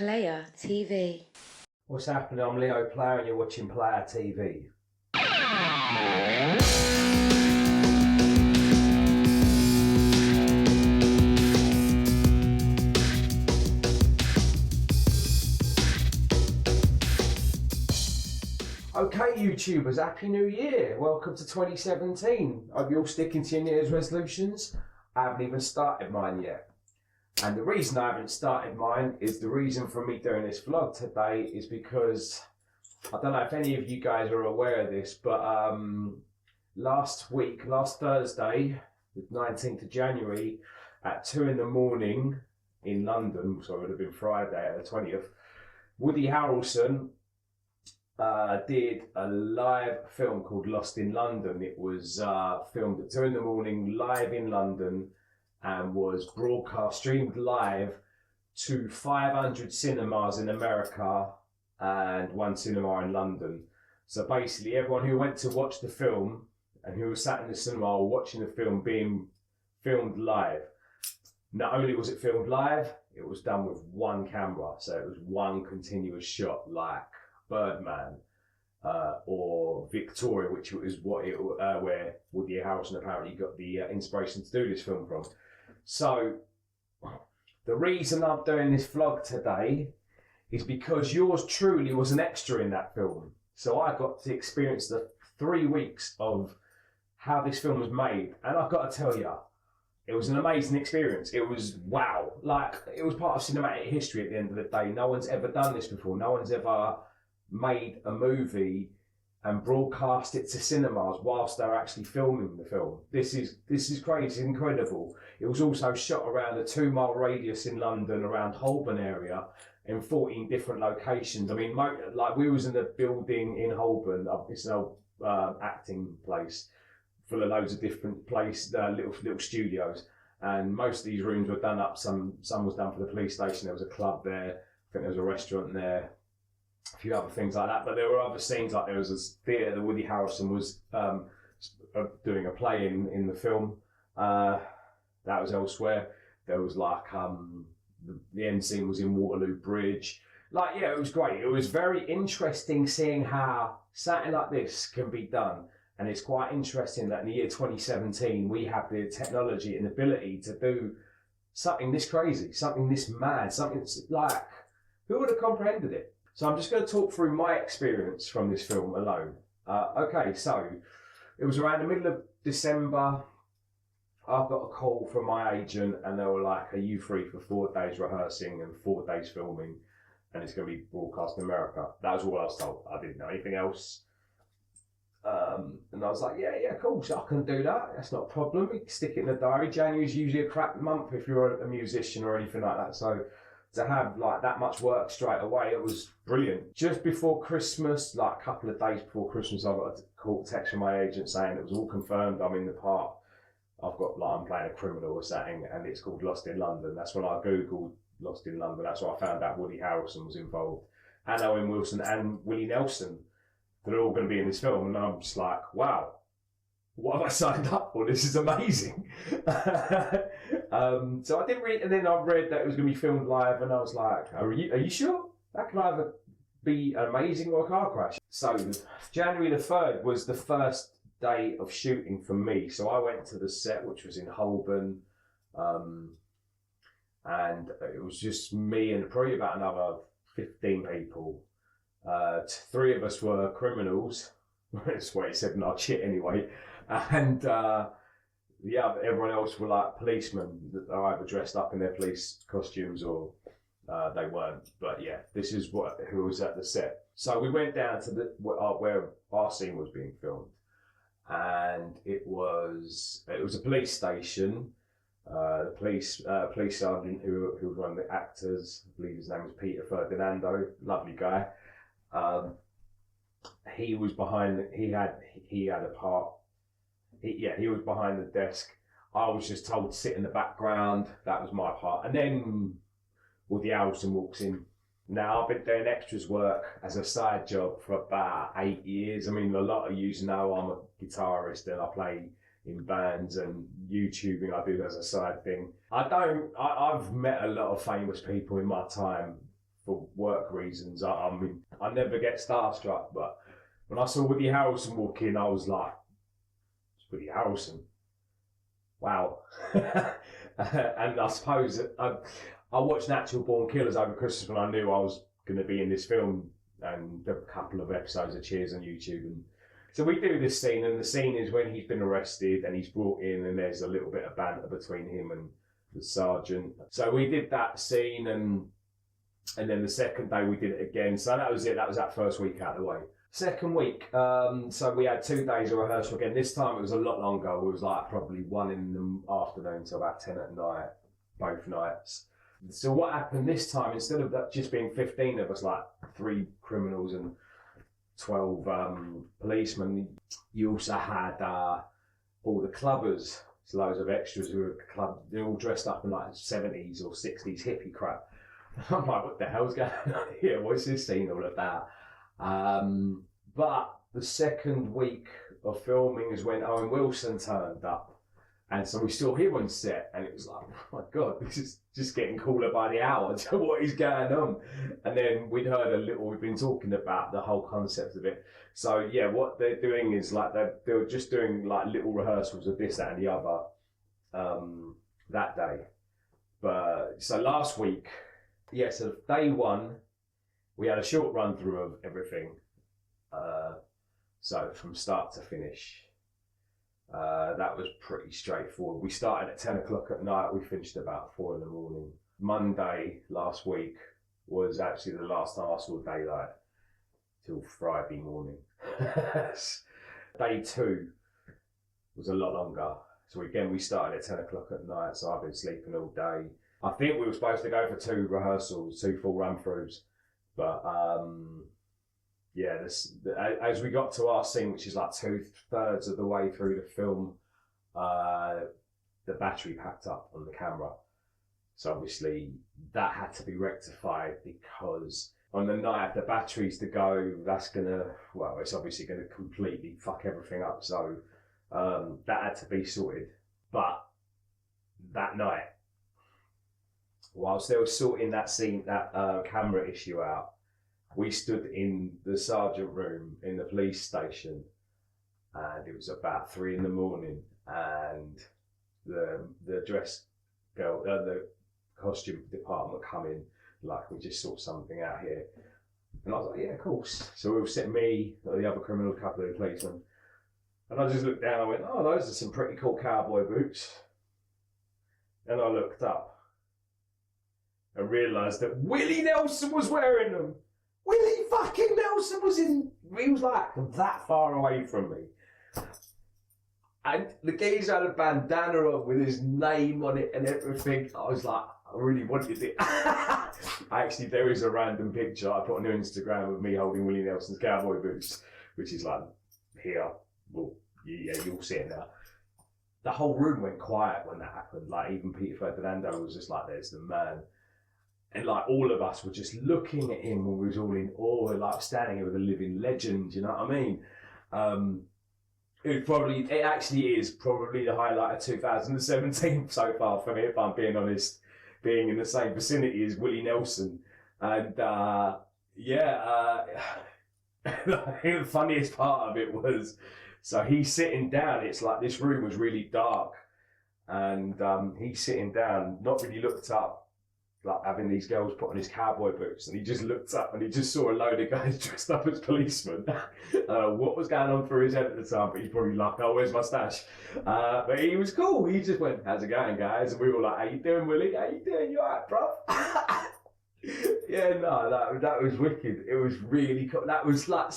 Playa TV. What's happening? I'm Leo Playa and you're watching Playa TV. Okay, YouTubers, Happy New Year. Welcome to 2017. Hope you're all sticking to your New Year's resolutions. I haven't even started mine yet. And the reason I haven't started mine is the reason for me doing this vlog today is because I don't know if any of you guys are aware of this, but last Thursday, the 19th of January, at 2 in the morning in London, so it would have been Friday the 20th, Woody Harrelson did a live film called Lost in London. It was filmed at 2 in the morning, live in London, and was streamed live to 500 cinemas in America and one cinema in London. So basically everyone who went to watch the film and who was sat in the cinema watching the film being filmed live. Not only was it filmed live, it was done with one camera. So it was one continuous shot like Birdman or Victoria, which was where Woody Harrelson apparently got the inspiration to do this film from. So the reason I'm doing this vlog today is because yours truly was an extra in that film. So I got to experience the 3 weeks of how this film was made, and I've got to tell you, it was an amazing experience. It was wow, like it was part of cinematic history at the end of the day. No one's ever done this before. No one's ever made a movie and broadcast it to cinemas whilst they're actually filming the film. This is crazy, it's incredible. It was also shot around a 2-mile radius in London, around Holborn area, in 14 different locations. I mean, like we was in a building in Holborn. It's an old acting place full of loads of different little studios, and most of these rooms were done up. Some was done for the police station. There was a club there. I think there was a restaurant there. A few other things like that, but there were other scenes, like there was this theatre that Woody Harrelson was doing a play in the film. That was elsewhere. There was like the end scene was in Waterloo Bridge. Like, yeah, it was great. It was very interesting seeing how something like this can be done, and it's quite interesting that in the year 2017 we have the technology and ability to do something this crazy, something this mad, something like, who would have comprehended it? So I'm just going to talk through my experience from this film alone. Okay, so it was around the middle of December. I've got a call from my agent and they were like, are you free for 4 days rehearsing and 4 days filming, and it's going to be broadcast in America? That was all I was told. I didn't know anything else. And I was like, yeah, cool, so I can do that. That's not a problem. You can stick it in the diary. January is usually a crap month if you're a musician or anything like that. So to have like that much work straight away, it was brilliant. Just before Christmas, like a couple of days before Christmas, I got a text from my agent saying it was all confirmed. I'm in the part. I'm playing a criminal or something, and it's called Lost in London. That's when I googled Lost in London. That's why I found out Woody Harrelson was involved, and Owen Wilson and Willie Nelson. They're all going to be in this film, and I'm just like, wow, what have I signed up for? This is amazing. So I didn't read, and then I read that it was going to be filmed live, and I was like, are you sure? That could either be amazing or a car crash. So January the 3rd was the first day of shooting for me. So I went to the set, which was in Holborn, and it was just me and probably about another 15 people. 3 of us were criminals. That's what he said, not shit anyway. And everyone else were like policemen that are either dressed up in their police costumes or they weren't. But yeah, this is who was at the set. So we went down to where our scene was being filmed, and it was a police station. The police sergeant who was one of the actors, I believe his name was Peter Ferdinando, lovely guy. He was behind. He had a part. He was behind the desk. I was just told to sit in the background. That was my part. And then Woody Harrelson walks in. Now I've been doing extras work as a side job for about 8 years. I mean, a lot of you know I'm a guitarist and I play in bands, and YouTubing I do as a side thing. I've met a lot of famous people in my time for work reasons. I mean, I never get starstruck, but when I saw Woody Harrelson walk in, I was like, it's Woody Harrelson. Wow. And I suppose I watched Natural Born Killers over Christmas when I knew I was going to be in this film, and there were a couple of episodes of Cheers on YouTube. And so we do this scene, and the scene is when he's been arrested and he's brought in, and there's a little bit of banter between him and the sergeant. So we did that scene, and then the second day we did it again. So that was it. That was that first week out of the way. Second week, so we had 2 days of rehearsal again. This time it was a lot longer. It was like probably 1 in the afternoon to about 10 at night, both nights. So what happened this time, instead of that just being 15 of us, like 3 criminals and 12 policemen, you also had all the clubbers, so loads of extras who were they're all dressed up in like 70s or 60s hippie crap. I'm like, what the hell's going on here? What's this scene all about? But the second week of filming is when Owen Wilson turned up, and so we saw him on set, and it was like, oh my god, this is just getting cooler by the hour. So what is going on? And then we'd heard a little. We've been talking about the whole concept of it. So yeah, what they're doing is like they were just doing like little rehearsals of this, that, and the other that day. But so last week, yeah, so day 1. We had a short run through of everything, so from start to finish. That was pretty straightforward. We started at 10 o'clock at night, we finished about 4 in the morning. Monday last week was actually the last time I saw daylight, till Friday morning. Day 2 was a lot longer. So again, we started at 10 o'clock at night, so I've been sleeping all day. I think we were supposed to go for 2 rehearsals, 2 full run-throughs. But yeah, as we got to our scene, which is like 2/3 of the way through the film, the battery packed up on the camera. So obviously that had to be rectified, because on the night the battery's to go, it's obviously gonna completely fuck everything up. So that had to be sorted. But that night, whilst they were sorting that scene, that camera issue out, we stood in the sergeant room in the police station, and it was about 3 in the morning, and the dress girl, the costume department come in, like, we just sort something out here. And I was like, yeah, of course. So we were sitting, me, the other criminal, a couple of the policemen, and I just looked down and went, oh, those are some pretty cool cowboy boots. And I looked up and realised that Willie Nelson was wearing them. Willie fucking Nelson he was like that far away from me. And the geezer had a bandana on with his name on it and everything. I was like, I really wanted it. Actually, there is a random picture I put on Instagram of me holding Willie Nelson's cowboy boots, which is like here. Well, yeah, you'll see it now. The whole room went quiet when that happened. Like, even Peter Ferdinando was just like, there's the man. And like, all of us were just looking at him when we was all in awe, like standing here with a living legend, you know what I mean? It actually is probably the highlight of 2017 so far for me, if I'm being honest, being in the same vicinity as Willie Nelson. And the funniest part of it was, so he's sitting down, it's like this room was really dark, and he's sitting down, not really looked up, like having these girls put on his cowboy boots, and he just looked up and he just saw a load of guys dressed up as policemen. What was going on through his head at the time, but he's probably like, oh, where's my stash? But he was cool. He just went, how's it going, guys? And we were like, how you doing, Willie? How you doing? You alright, bro? Yeah, no, that was wicked. It was really cool. That was like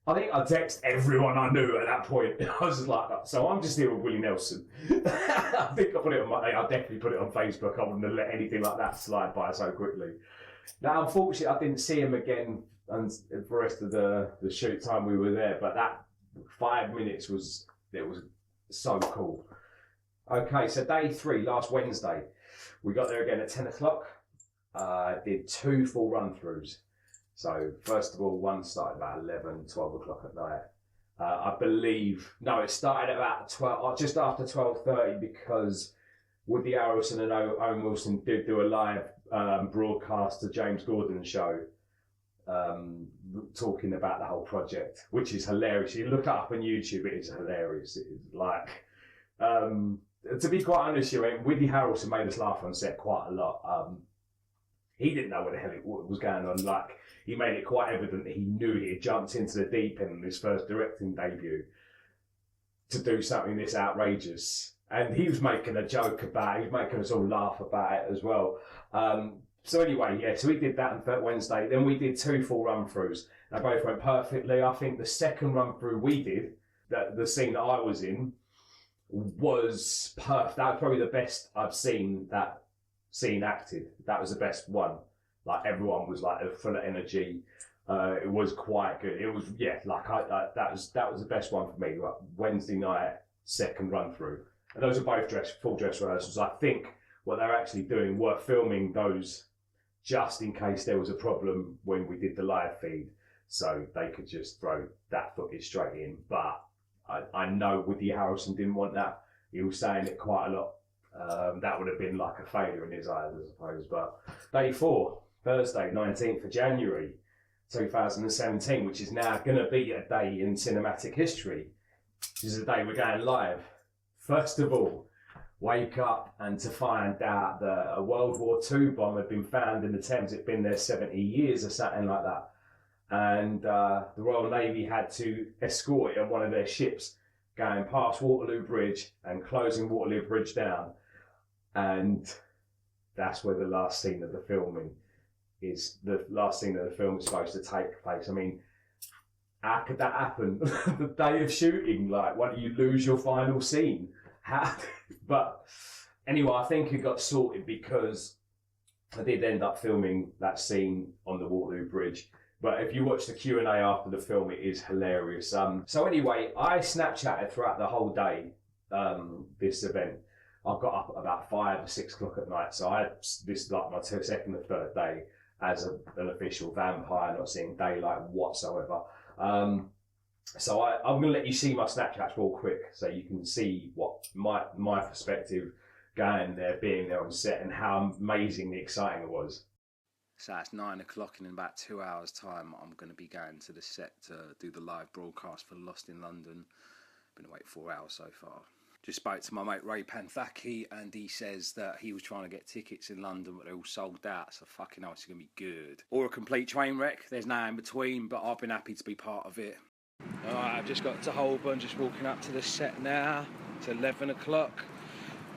I think I texted everyone I knew at that point. I was just like, so I'm just here with Willie Nelson. I think I definitely put it on Facebook. I wouldn't have let anything like that slide by so quickly. Now, unfortunately, I didn't see him again and for the rest of the shoot time we were there, but that 5 minutes was so cool. Okay, so day 3, last Wednesday, we got there again at 10 o'clock. Did 2 full run-throughs. So first of all, one started about 11, 12 o'clock at night. I believe, no, it started about 12, just after 12:30, because Woody Harrelson and Owen Wilson did do a live broadcast to James Gordon's show, talking about the whole project, which is hilarious. You look it up on YouTube, it is hilarious. It is like, to be quite honest, Woody Harrelson made us laugh on set quite a lot. He didn't know what the hell it was going on. Like, he made it quite evident that he knew he had jumped into the deep end in his first directing debut to do something this outrageous. And he was making a joke about it. He was making us all laugh about it as well. So anyway, yeah, so we did that on Wednesday. Then we did 2 full run-throughs. They both went perfectly. I think the second run-through we did, the scene that I was in, was perfect. That was probably the best I've seen that scene acted. That was the best one. Like, everyone was like full of energy. It was quite good. It was, yeah, like that was the best one for me. Like, Wednesday night, second run-through. And those are both full dress rehearsals. I think what they're actually doing were filming those just in case there was a problem when we did the live feed, so they could just throw that footage straight in. But I know Woody Harrelson didn't want that. He was saying it quite a lot. That would have been like a failure in his eyes, I suppose. But day 4, Thursday, 19th of January, 2017, which is now going to be a day in cinematic history. This is the day we're going live. First of all, wake up and to find out that a World War II bomb had been found in the Thames. It'd been there 70 years or something like that. And the Royal Navy had to escort it on one of their ships going past Waterloo Bridge and closing Waterloo Bridge down. And that's where the last scene of the filming is. The last scene of the film is supposed to take place. I mean, how could that happen? The day of shooting, like, why do you lose your final scene? How? But anyway, I think it got sorted because I did end up filming that scene on the Waterloo Bridge. But if you watch the Q&A after the film, it is hilarious. So anyway, I Snapchatted throughout the whole day, this event. I got up at about 5 or 6 o'clock at night. So I had this, like, my second or third day as an official vampire, not seeing daylight whatsoever. So I'm going to let you see my Snapchats real quick so you can see what my perspective going there, being there on set, and how amazingly exciting it was. So it's 9 o'clock, and in about 2 hours' time, I'm going to be going to the set to do the live broadcast for Lost in London. Been awake 4 hours so far. Just spoke to my mate Ray Panthaki, and he says that he was trying to get tickets in London, but they're all sold out, so fucking hell, it's going to be good. Or a complete train wreck, there's no in between, but I've been happy to be part of it. Alright, I've just got to Holborn, just walking up to the set now. It's 11 o'clock.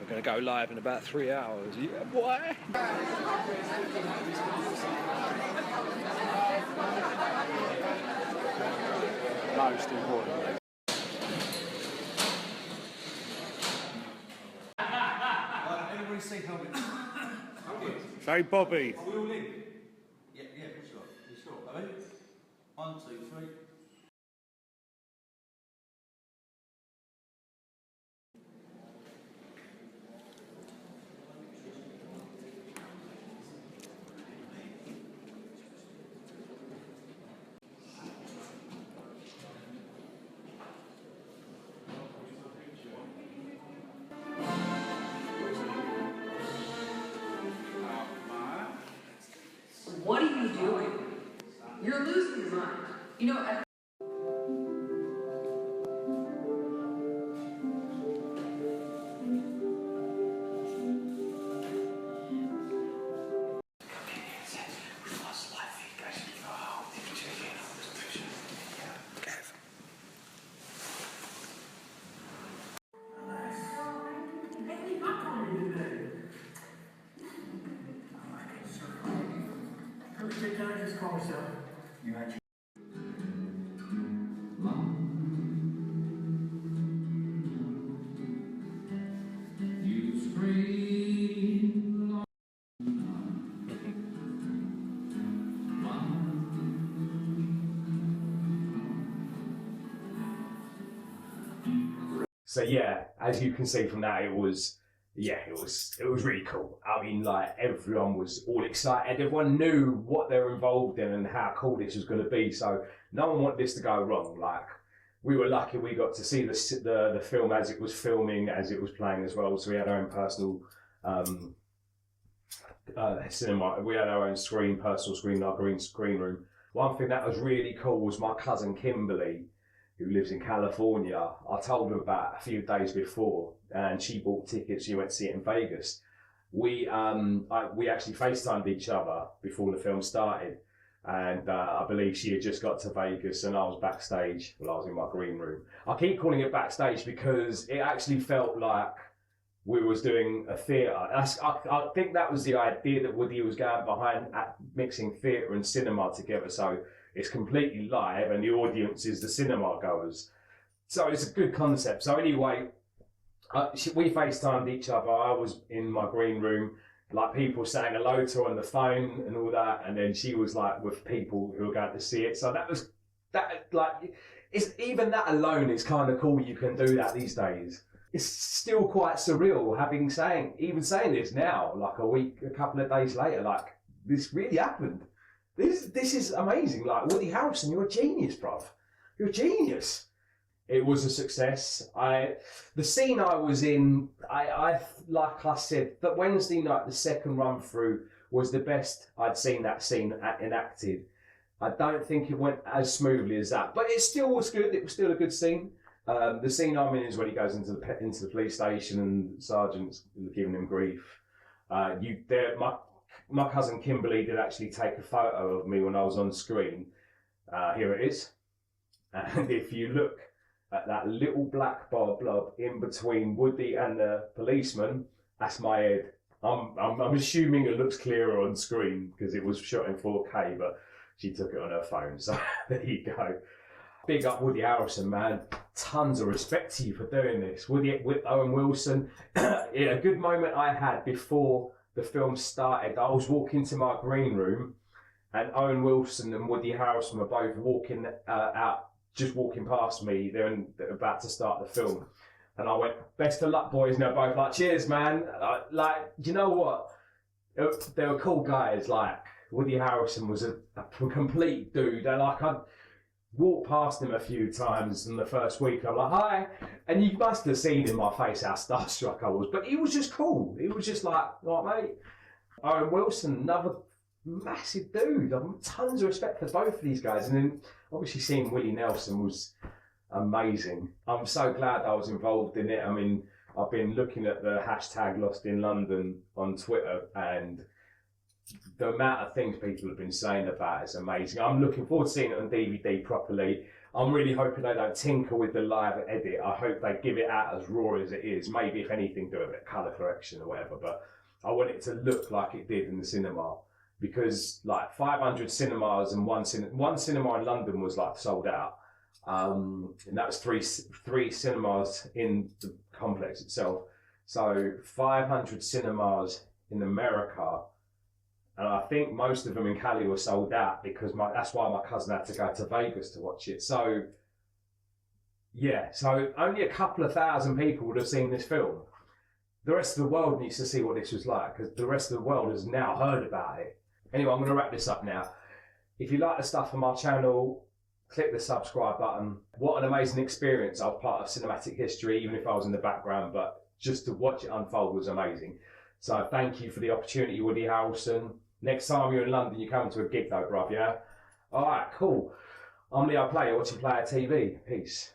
We're going to go live in about 3 hours. Yeah, boy! Most importantly. Everybody say helmet. Say Bobby. Are we all in? Yeah, for sure. You sure? Are we? 1, 2, 3. What are you doing? You're losing your mind. You know, Can I just call myself? You actually. You scream. So yeah, as you can see from that, it was really cool. I mean, like, everyone was all excited. Everyone knew what they were involved in and how cool this was going to be. So no one wanted this to go wrong. Like, we were lucky we got to see the film as it was filming, as it was playing as well. So we had our own personal cinema. We had our own personal screen, our green screen room. One thing that was really cool was my cousin Kimberly, who lives in California. I told her about a few days before, and she bought tickets. She went to see it in Vegas. We actually FaceTimed each other before the film started, and I believe she had just got to Vegas, and I was backstage. Well, I was in my green room. I keep calling it backstage because it actually felt like we was doing a theatre. I think that was the idea, that Woody was going behind at mixing theatre and cinema together. So it's completely live and the audience is the cinema goers. So it's a good concept. So anyway, we FaceTimed each other. I was in my green room, like people saying hello to her on the phone and all that. And then she was like with people who were going to see it. So it's even that alone is kind of cool. You can do that these days. It's still quite surreal even saying this now, like a couple of days later, like this really happened. This is amazing. Like, Woody Harrelson, you're a genius, bruv. You're a genius. It was a success. The scene I was in, I like I said, that Wednesday night, the second run through was the best I'd seen that scene enacted. I don't think it went as smoothly as that, but it still was good. It was still a good scene. The scene I'm in is when he goes into the police station and the sergeant's giving him grief. My cousin Kimberly did actually take a photo of me when I was on screen. Here it is. And if you look at that little black blob in between Woody and the policeman, that's my head. I'm assuming it looks clearer on screen because it was shot in 4K, but she took it on her phone. So there you go. Big up Woody Harrelson, man. Tons of respect to you for doing this. With Owen Wilson. A good moment I had before the film started. I was walking to my green room and Owen Wilson and Woody Harrelson were both walking out, just walking past me. They're about to start the film. And I went, best of luck, boys. And they're both like, cheers, man. Do you know what? They were cool guys. Like, Woody Harrelson was a complete dude. And I walked past him a few times in the first week. I'm like, hi. And you must have seen in my face how starstruck I was. But he was just cool. He was just like, mate. Owen Wilson, another massive dude. I've tons of respect for both of these guys. And then obviously seeing Willie Nelson was amazing. I'm so glad I was involved in it. I mean, I've been looking at the hashtag Lost in London on Twitter, and the amount of things people have been saying about it is amazing. I'm looking forward to seeing it on DVD properly. I'm really hoping they don't tinker with the live edit. I hope they give it out as raw as it is. Maybe, if anything, do a bit of colour correction or whatever. But I want it to look like it did in the cinema, because like 500 cinemas and one cinema in London was like sold out. And that was three cinemas in the complex itself. So 500 cinemas in America. And I think most of them in Cali were sold out because that's why my cousin had to go to Vegas to watch it. So, yeah, so only a couple of thousand people would have seen this film. The rest of the world needs to see what this was like, because the rest of the world has now heard about it. Anyway, I'm going to wrap this up now. If you like the stuff on my channel, click the subscribe button. What an amazing experience. I was part of cinematic history, even if I was in the background, but just to watch it unfold was amazing. So thank you for the opportunity, Woody Harrelson. Next time you're in London, you're coming to a gig though, bruv, yeah? All right, cool. I'm Playa, watching Playa TV. Peace.